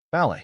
Ballet.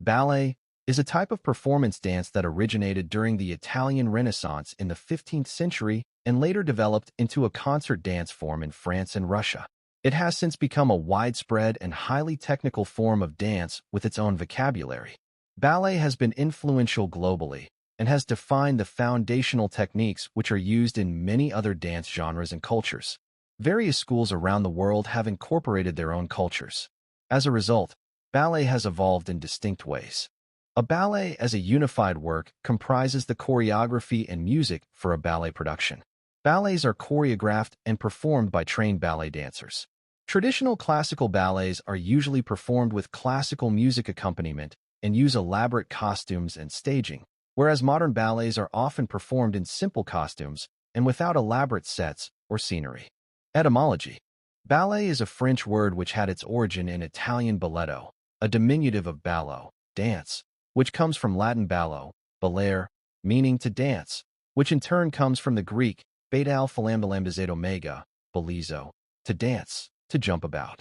Ballet is a type of performance dance that originated during the Italian Renaissance in the 15th century and later developed into a concert dance form in France and Russia. It has since become a widespread and highly technical form of dance with its own vocabulary. Ballet has been influential globally and has defined the foundational techniques which are used in many other dance genres and cultures. Various schools around the world have incorporated their own cultures. As a result, ballet has evolved in distinct ways. A ballet as a unified work comprises the choreography and music for a ballet production. Ballets are choreographed and performed by trained ballet dancers. Traditional classical ballets are usually performed with classical music accompaniment and use elaborate costumes and staging, whereas modern ballets are often performed in simple costumes and without elaborate sets or scenery. Etymology. Ballet is a French word which had its origin in Italian balletto, a diminutive of ballo, dance, which comes from Latin ballo, ballare, meaning to dance, which in turn comes from the Greek beta alpha lambda lambda zeta omega, ballizo, to dance, to jump about.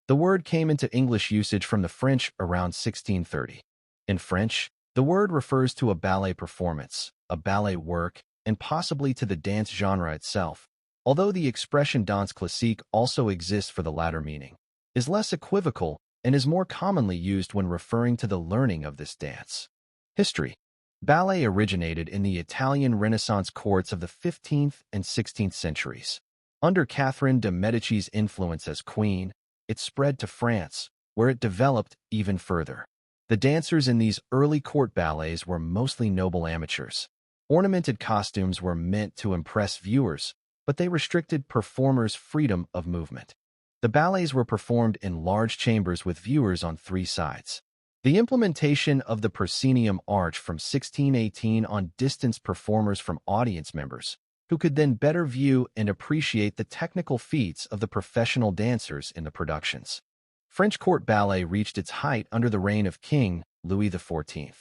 The word came into English usage from the French around 1630. In French, the word refers to a ballet performance, a ballet work, and possibly to the dance genre itself, although the expression danse classique also exists for the latter meaning, is less equivocal and is more commonly used when referring to the learning of this dance. History. Ballet originated in the Italian Renaissance courts of the 15th and 16th centuries. Under Catherine de' Medici's influence as queen, it spread to France, where it developed even further. The dancers in these early court ballets were mostly noble amateurs. Ornamented costumes were meant to impress viewers, but they restricted performers' freedom of movement. The ballets were performed in large chambers with viewers on three sides. The implementation of the proscenium arch from 1618 on distanced performers from audience members, who could then better view and appreciate the technical feats of the professional dancers in the productions. French court ballet reached its height under the reign of King Louis XIV.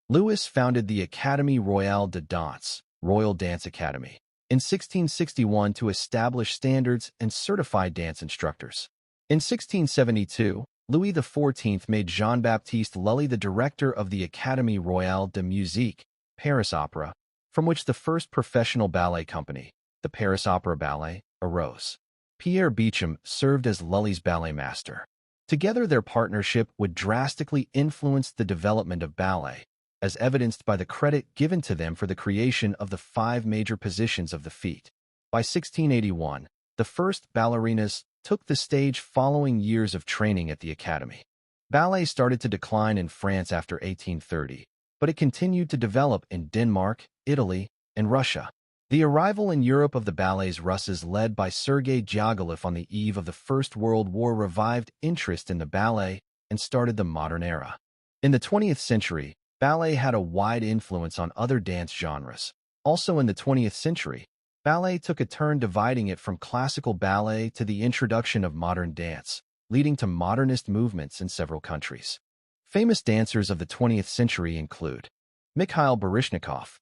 Louis founded the Académie Royale de Danse, Royal Dance Academy, in 1661 to establish standards and certify dance instructors. In 1672, Louis XIV made Jean-Baptiste Lully the director of the Académie Royale de Musique, Paris Opera, from which the first professional ballet company, the Paris Opera Ballet, arose. Pierre Beauchamp served as Lully's ballet master. Together, their partnership would drastically influence the development of ballet, as evidenced by the credit given to them for the creation of the 5 major positions of the feet. By 1681, the first ballerinas took the stage following years of training at the academy. Ballet started to decline in France after 1830, but it continued to develop in Denmark, Italy, and Russia. The arrival in Europe of the ballets Russes led by Sergei Diaghilev on the eve of the First World War revived interest in the ballet and started the modern era. In the 20th century, ballet had a wide influence on other dance genres. Also in the 20th century, ballet took a turn dividing it from classical ballet to the introduction of modern dance, leading to modernist movements in several countries. Famous dancers of the 20th century include Mikhail Baryshnikov,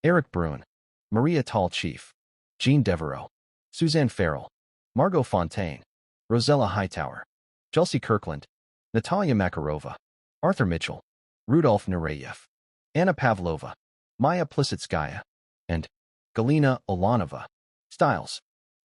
Eric Brun, Maria Tall-Chief, Jean Devereaux, Suzanne Farrell, Margot Fontaine, Rosella Hightower, Chelsea Kirkland, Natalia Makarova, Arthur Mitchell, Rudolf Nureyev, Anna Pavlova, Maya Plisitskaya, and Galina Ulanova. Styles.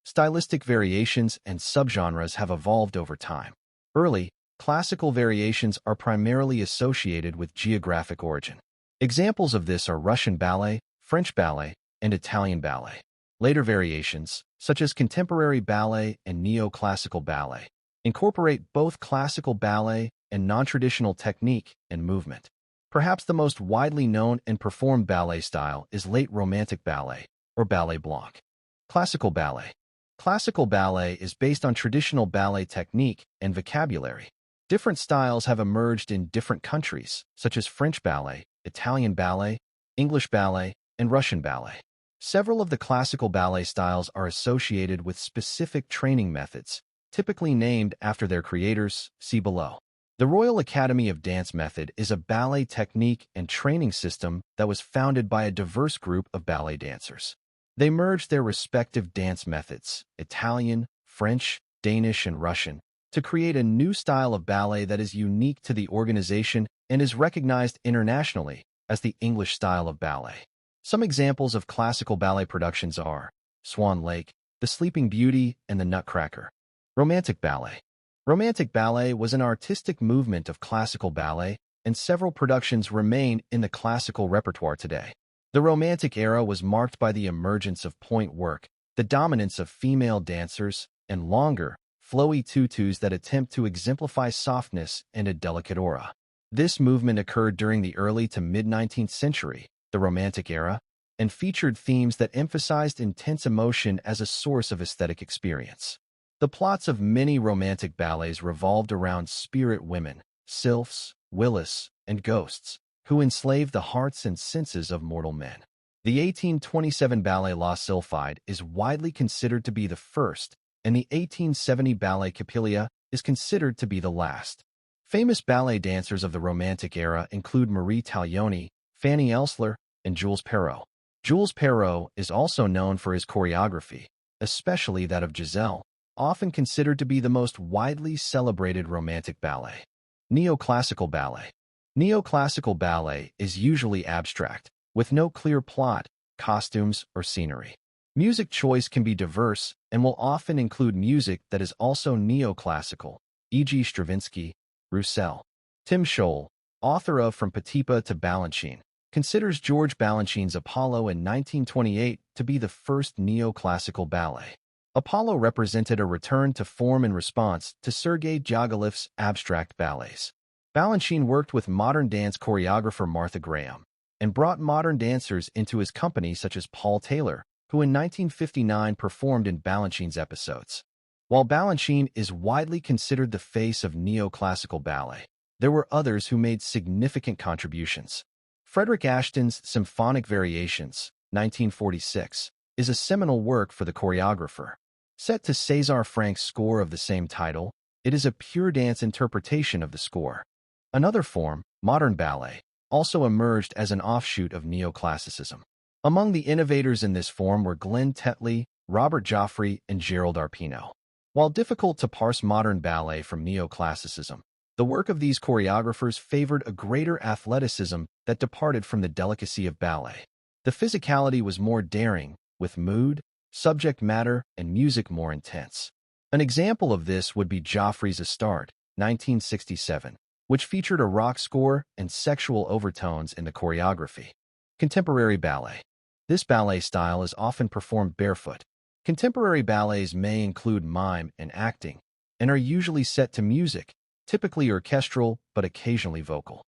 Stylistic variations and subgenres have evolved over time. Early, classical variations are primarily associated with geographic origin. Examples of this are Russian ballet, French ballet, and Italian ballet. Later variations, such as contemporary ballet and neoclassical ballet, incorporate both classical ballet and non-traditional technique and movement. Perhaps the most widely known and performed ballet style is late Romantic ballet, or ballet blanc. Classical ballet. Classical ballet is based on traditional ballet technique and vocabulary. Different styles have emerged in different countries, such as French ballet, Italian ballet, English ballet, and Russian ballet. Several of the classical ballet styles are associated with specific training methods, typically named after their creators, see below. The Royal Academy of Dance Method is a ballet technique and training system that was founded by a diverse group of ballet dancers. They merged their respective dance methods, Italian, French, Danish, and Russian, to create a new style of ballet that is unique to the organization and is recognized internationally as the English style of ballet. Some examples of classical ballet productions are Swan Lake, The Sleeping Beauty, and The Nutcracker. Romantic ballet. Romantic ballet was an artistic movement of classical ballet, and several productions remain in the classical repertoire today. The Romantic era was marked by the emergence of point work, the dominance of female dancers, and longer, flowy tutus that attempt to exemplify softness and a delicate aura. This movement occurred during the early to mid-19th century, the Romantic era, and featured themes that emphasized intense emotion as a source of aesthetic experience. The plots of many Romantic ballets revolved around spirit women, sylphs, Willis, and ghosts, who enslaved the hearts and senses of mortal men. The 1827 ballet La Sylphide is widely considered to be the first, and the 1870 ballet Coppelia is considered to be the last. Famous ballet dancers of the Romantic era include Marie Taglioni, Fanny Elsler, and Jules Perrault. Jules Perrault is also known for his choreography, especially that of Giselle, often considered to be the most widely celebrated Romantic ballet. Neoclassical ballet. Neoclassical ballet is usually abstract, with no clear plot, costumes, or scenery. Music choice can be diverse and will often include music that is also neoclassical, e.g. Stravinsky, Roussel. Tim Scholl, author of From Petipa to Balanchine, considers George Balanchine's Apollo in 1928 to be the first neoclassical ballet. Apollo represented a return to form in response to Sergei Diaghilev's abstract ballets. Balanchine worked with modern dance choreographer Martha Graham and brought modern dancers into his company such as Paul Taylor, who in 1959 performed in Balanchine's episodes. While Balanchine is widely considered the face of neoclassical ballet, there were others who made significant contributions. Frederick Ashton's Symphonic Variations, 1946, is a seminal work for the choreographer. Set to César Frank's score of the same title, it is a pure dance interpretation of the score. Another form, modern ballet, also emerged as an offshoot of neoclassicism. Among the innovators in this form were Glenn Tetley, Robert Joffrey, and Gerald Arpino. While difficult to parse modern ballet from neoclassicism, the work of these choreographers favored a greater athleticism that departed from the delicacy of ballet. The physicality was more daring, with mood, subject matter, and music more intense. An example of this would be Joffrey's Astarte, 1967, which featured a rock score and sexual overtones in the choreography. Contemporary ballet. This ballet style is often performed barefoot. Contemporary ballets may include mime and acting, and are usually set to music, typically orchestral but occasionally vocal.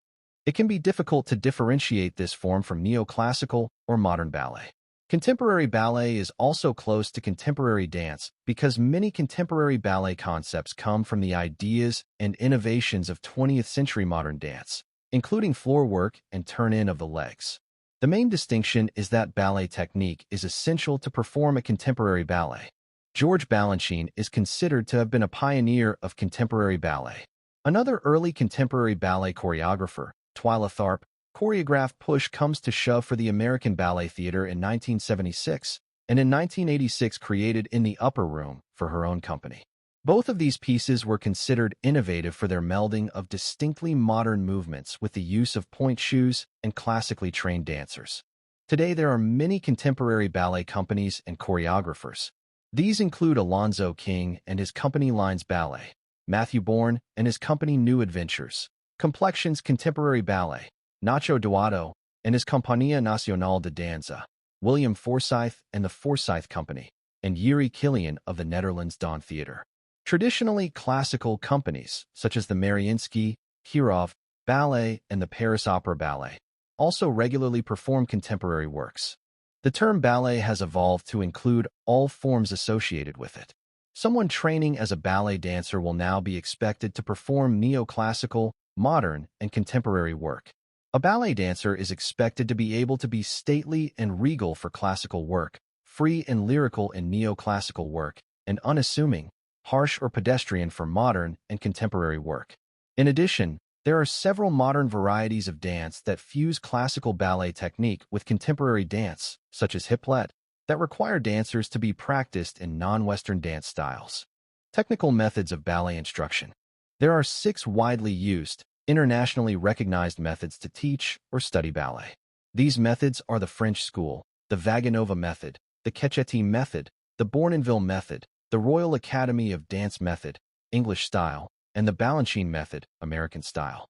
It can be difficult to differentiate this form from neoclassical or modern ballet. Contemporary ballet is also close to contemporary dance because many contemporary ballet concepts come from the ideas and innovations of 20th century modern dance, including floor work and turn-in of the legs. The main distinction is that ballet technique is essential to perform a contemporary ballet. George Balanchine is considered to have been a pioneer of contemporary ballet. Another early contemporary ballet choreographer, Twyla Tharp, choreographed Push Comes to Shove for the American Ballet Theatre in 1976, and in 1986 created In the Upper Room for her own company. Both of these pieces were considered innovative for their melding of distinctly modern movements with the use of pointe shoes and classically trained dancers. Today there are many contemporary ballet companies and choreographers. These include Alonzo King and his company Lines Ballet, Matthew Bourne and his company New Adventures, Complexions Contemporary Ballet, Nacho Duato and his Compagnia Nacional de Danza, William Forsyth and the Forsyth Company, and Yuri Killian of the Netherlands Dawn Theatre. Traditionally classical companies, such as the Mariinsky, Kirov Ballet, and the Paris Opera Ballet, also regularly perform contemporary works. The term ballet has evolved to include all forms associated with it. Someone training as a ballet dancer will now be expected to perform neoclassical, modern, and contemporary work. A ballet dancer is expected to be able to be stately and regal for classical work, free and lyrical in neoclassical work, and unassuming, harsh or pedestrian for modern and contemporary work. In addition, there are several modern varieties of dance that fuse classical ballet technique with contemporary dance, such as hiplet, that require dancers to be practiced in non-Western dance styles. Technical methods of ballet instruction. There are 6 widely used, internationally recognized methods to teach or study ballet. These methods are the French school, the Vaganova method, the Cecchetti method, the Bournonville method, the Royal Academy of Dance method, English style, and the Balanchine method, American style.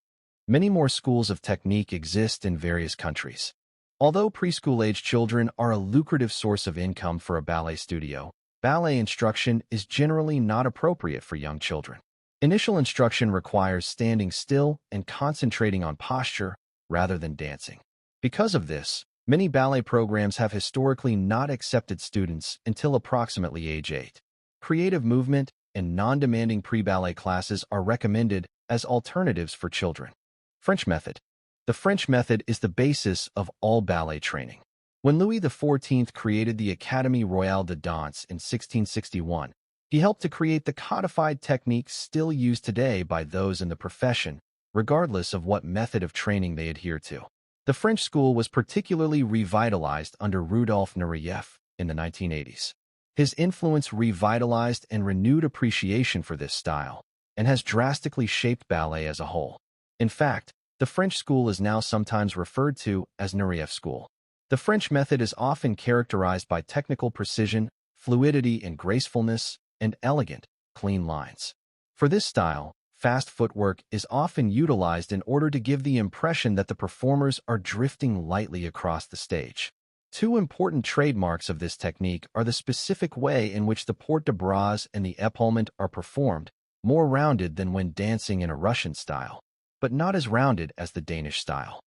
Many more schools of technique exist in various countries. Although preschool-age children are a lucrative source of income for a ballet studio, ballet instruction is generally not appropriate for young children. Initial instruction requires standing still and concentrating on posture rather than dancing. Because of this, many ballet programs have historically not accepted students until approximately age 8. Creative movement and non-demanding pre-ballet classes are recommended as alternatives for children. French method. The French method is the basis of all ballet training. When Louis XIV created the Académie Royale de Danse in 1661, he helped to create the codified techniques still used today by those in the profession, regardless of what method of training they adhere to. The French school was particularly revitalized under Rudolf Nureyev in the 1980s. His influence revitalized and renewed appreciation for this style, and has drastically shaped ballet as a whole. In fact, the French school is now sometimes referred to as Nureyev school. The French method is often characterized by technical precision, fluidity and gracefulness, and elegant, clean lines. For this style, fast footwork is often utilized in order to give the impression that the performers are drifting lightly across the stage. 2 important trademarks of this technique are the specific way in which the port de bras and the epaulement are performed, more rounded than when dancing in a Russian style, but not as rounded as the Danish style.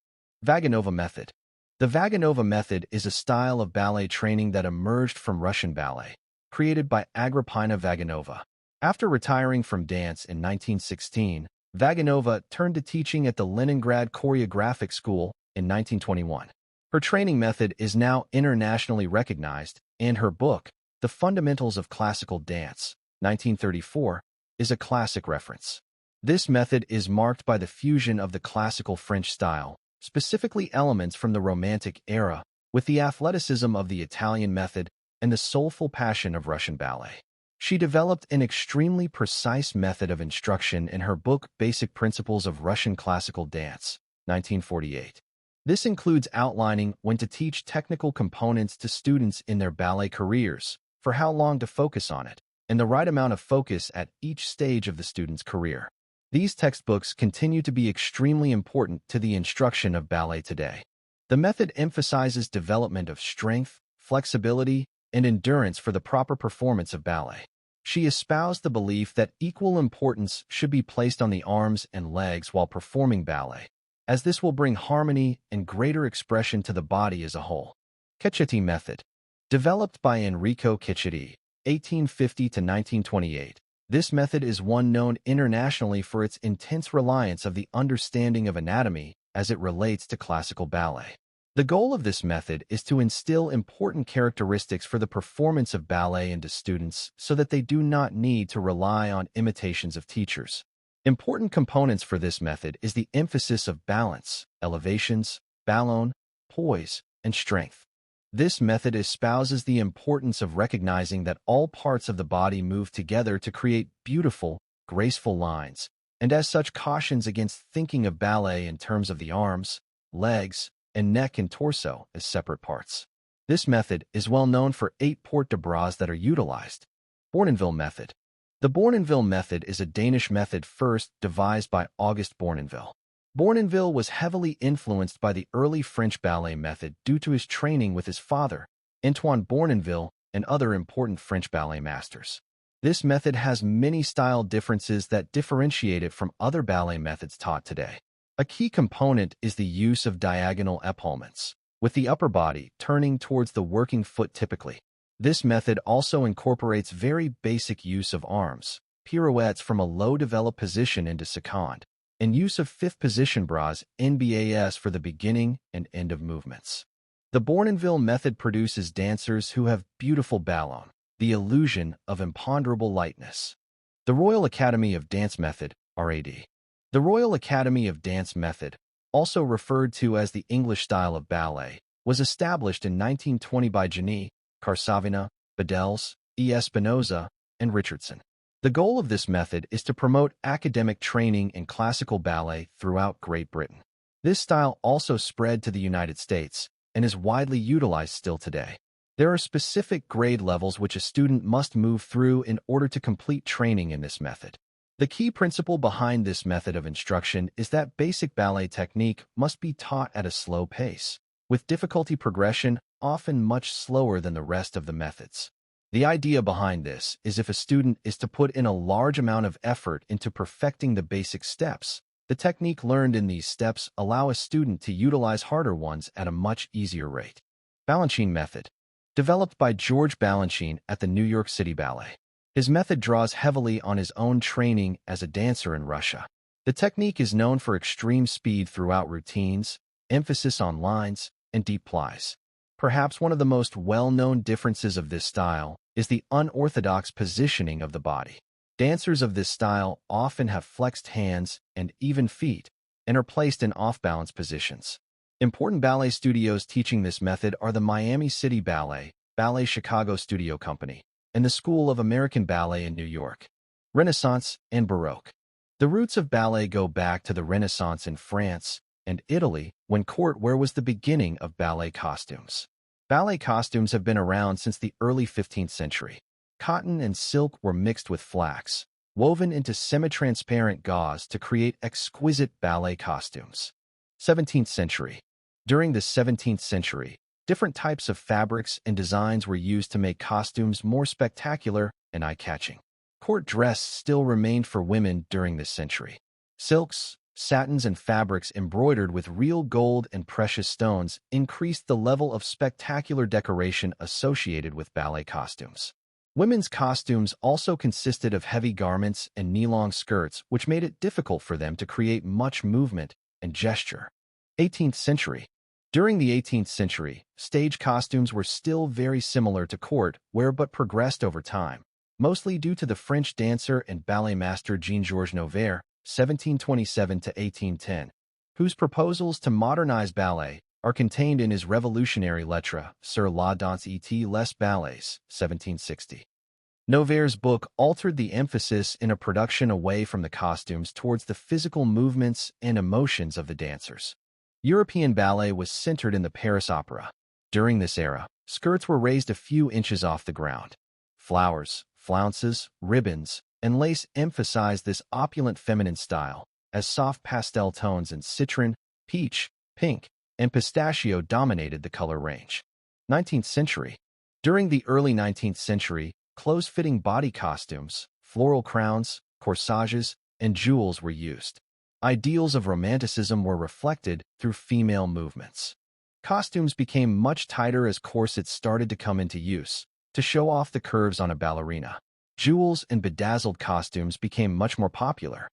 Vaganova method. The Vaganova method is a style of ballet training that emerged from Russian ballet, created by Agrippina Vaganova. After retiring from dance in 1916, Vaganova turned to teaching at the Leningrad Choreographic School in 1921. Her training method is now internationally recognized, and her book, The Fundamentals of Classical Dance, 1934, is a classic reference. This method is marked by the fusion of the classical French style, specifically elements from the Romantic era, with the athleticism of the Italian method and the soulful passion of Russian ballet. She developed an extremely precise method of instruction in her book Basic Principles of Russian Classical Dance, 1948. This includes outlining when to teach technical components to students in their ballet careers, for how long to focus on it, and the right amount of focus at each stage of the student's career. These textbooks continue to be extremely important to the instruction of ballet today. The method emphasizes development of strength, flexibility, and endurance for the proper performance of ballet. She espoused the belief that equal importance should be placed on the arms and legs while performing ballet, as this will bring harmony and greater expression to the body as a whole. Cecchetti method. Developed by Enrico Cecchetti, 1850 to 1928, this method is one known internationally for its intense reliance of the understanding of anatomy as it relates to classical ballet. The goal of this method is to instill important characteristics for the performance of ballet into students so that they do not need to rely on imitations of teachers. Important components for this method is the emphasis of balance, elevations, ballon, poise, and strength. This method espouses the importance of recognizing that all parts of the body move together to create beautiful, graceful lines, and as such cautions against thinking of ballet in terms of the arms, legs, and neck and torso as separate parts. This method is well known for 8 port de bras that are utilized. Bournonville method. The Bournonville method is a Danish method first devised by Auguste Bournonville. Bournonville was heavily influenced by the early French ballet method due to his training with his father, Antoine Bournonville, and other important French ballet masters. This method has many style differences that differentiate it from other ballet methods taught today. A key component is the use of diagonal epaulements, with the upper body turning towards the working foot typically. This method also incorporates very basic use of arms, pirouettes from a low-developed position into seconde, and use of fifth position bras NBAS for the beginning and end of movements. The Bournonville method produces dancers who have beautiful ballon, the illusion of imponderable lightness. The Royal Academy of Dance Method, RAD. The Royal Academy of Dance Method, also referred to as the English style of ballet, was established in 1920 by Genis, Carsavina, Bedels, E. Espinoza, and Richardson. The goal of this method is to promote academic training in classical ballet throughout Great Britain. This style also spread to the United States and is widely utilized still today. There are specific grade levels which a student must move through in order to complete training in this method. The key principle behind this method of instruction is that basic ballet technique must be taught at a slow pace, with difficulty progression often much slower than the rest of the methods. The idea behind this is if a student is to put in a large amount of effort into perfecting the basic steps, the technique learned in these steps allow a student to utilize harder ones at a much easier rate. Balanchine method. Developed by George Balanchine at the New York City Ballet. His method draws heavily on his own training as a dancer in Russia. The technique is known for extreme speed throughout routines, emphasis on lines, and deep plies. Perhaps one of the most well-known differences of this style is the unorthodox positioning of the body. Dancers of this style often have flexed hands and even feet and are placed in off-balance positions. Important ballet studios teaching this method are the Miami City Ballet, Ballet Chicago Studio Company, and the School of American Ballet in New York. Renaissance and Baroque. The roots of ballet go back to the Renaissance in France and Italy, when court wear was the beginning of ballet costumes. Ballet costumes have been around since the early 15th century. Cotton and silk were mixed with flax, woven into semi-transparent gauze to create exquisite ballet costumes. 17th century. During the 17th century, different types of fabrics and designs were used to make costumes more spectacular and eye-catching. Court dress still remained for women during this century. Silks, satins, and fabrics embroidered with real gold and precious stones increased the level of spectacular decoration associated with ballet costumes. Women's costumes also consisted of heavy garments and knee-long skirts, which made it difficult for them to create much movement and gesture. 18th century. During the 18th century, stage costumes were still very similar to court wear but progressed over time, mostly due to the French dancer and ballet master Jean-Georges Noverre, 1727 to 1810, whose proposals to modernize ballet are contained in his revolutionary lettre sur la danse et les ballets, 1760. Noverre's book altered the emphasis in a production away from the costumes towards the physical movements and emotions of the dancers. European ballet was centered in the Paris Opera. During this era, skirts were raised a few inches off the ground. Flowers, flounces, ribbons, and lace emphasized this opulent feminine style, as soft pastel tones in citron, peach, pink, and pistachio dominated the color range. 19th century. During the early 19th century, close-fitting body costumes, floral crowns, corsages, and jewels were used. Ideals of romanticism were reflected through female movements. Costumes became much tighter as corsets started to come into use, to show off the curves on a ballerina. Jewels and bedazzled costumes became much more popular.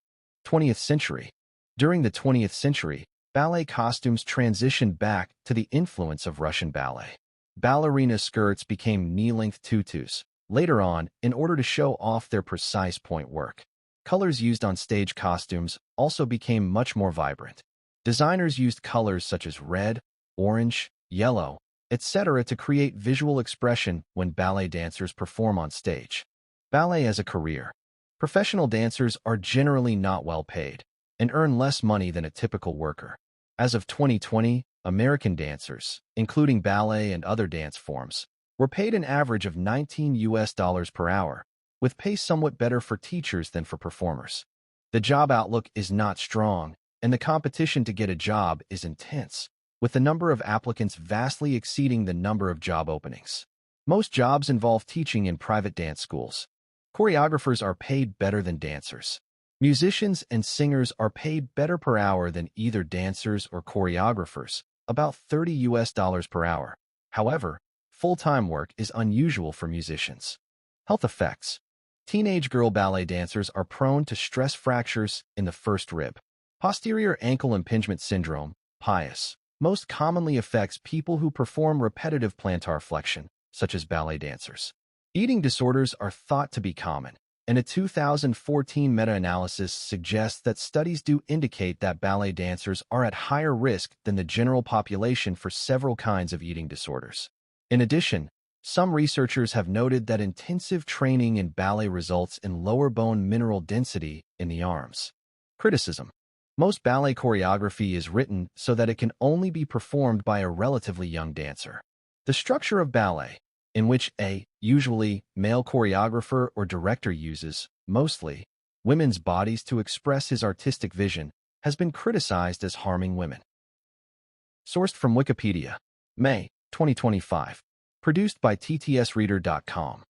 20th century. During the 20th century, ballet costumes transitioned back to the influence of Russian ballet. Ballerina skirts became knee-length tutus, later on, in order to show off their precise point work. Colors used on stage costumes also became much more vibrant. Designers used colors such as red, orange, yellow, etc. to create visual expression when ballet dancers perform on stage. Ballet as a career. Professional dancers are generally not well paid and earn less money than a typical worker. As of 2020, American dancers, including ballet and other dance forms, were paid an average of $19 per hour, with pay somewhat better for teachers than for performers. The job outlook is not strong, and the competition to get a job is intense, with the number of applicants vastly exceeding the number of job openings. Most jobs involve teaching in private dance schools. Choreographers are paid better than dancers. Musicians and singers are paid better per hour than either dancers or choreographers, about $30 per hour. However, full-time work is unusual for musicians. Health effects. Teenage girl ballet dancers are prone to stress fractures in the first rib. Posterior ankle impingement syndrome, PIUS, most commonly affects people who perform repetitive plantar flexion, such as ballet dancers. Eating disorders are thought to be common, and a 2014 meta-analysis suggests that studies do indicate that ballet dancers are at higher risk than the general population for several kinds of eating disorders. In addition, Some researchers have noted that intensive training in ballet results in lower bone mineral density in the arms. Criticism. Most ballet choreography is written so that it can only be performed by a relatively young dancer. The structure of ballet, in which a, usually, male choreographer or director uses, mostly, women's bodies to express his artistic vision, has been criticized as harming women. Sourced from Wikipedia. May 2025. Produced by ttsreader.com.